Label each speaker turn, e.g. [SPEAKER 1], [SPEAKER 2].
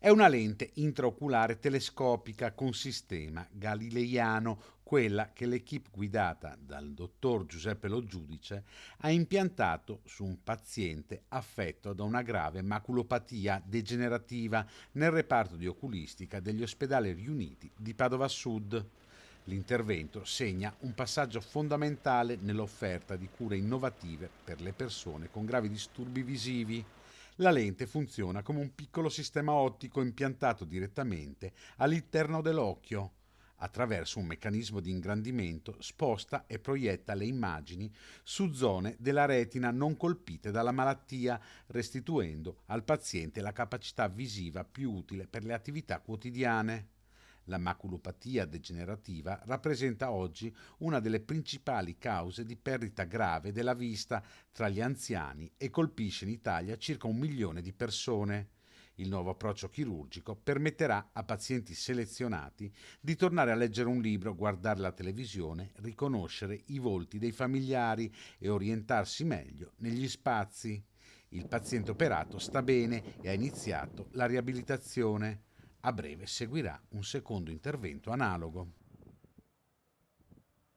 [SPEAKER 1] È una lente intraoculare telescopica con sistema galileiano, quella che l'equipe guidata dal dottor Giuseppe Lo Giudice ha impiantato su un paziente affetto da una grave maculopatia degenerativa nel reparto di oculistica degli ospedali riuniti di Padova Sud. L'intervento segna un passaggio fondamentale nell'offerta di cure innovative per le persone con gravi disturbi visivi. La lente funziona come un piccolo sistema ottico impiantato direttamente all'interno dell'occhio. Attraverso un meccanismo di ingrandimento sposta e proietta le immagini su zone della retina non colpite dalla malattia, restituendo al paziente la capacità visiva più utile per le attività quotidiane. La maculopatia degenerativa rappresenta oggi una delle principali cause di perdita grave della vista tra gli anziani e colpisce in Italia circa 1 milione di persone. Il nuovo approccio chirurgico permetterà a pazienti selezionati di tornare a leggere un libro, guardare la televisione, riconoscere i volti dei familiari e orientarsi meglio negli spazi. Il paziente operato sta bene e ha iniziato la riabilitazione. A breve seguirà un secondo intervento analogo.